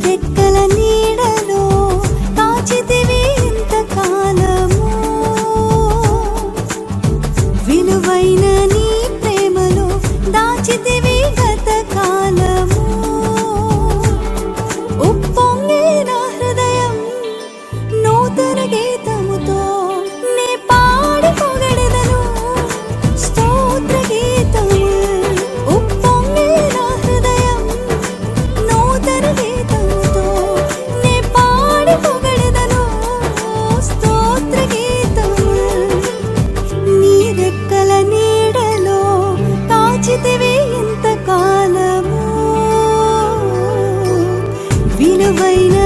రెక్కల నీడలో దాచితివి ఇంతకాలము విలువైన నీ ప్రేమలో దాచితివి గతకాలము ఉప్పొంగే నా హృదయం నూతన గీతముతో నే పాడి పొగడెదను స్తోత్ర గీతము ఉప్పొంగే నా హృదయం నూతన గీతముతో నే పాడి పొగడెదను స్తోత్ర గీతము నీ రెక్కల నీడలో దాచితివి ఇంతకాలము విలువైన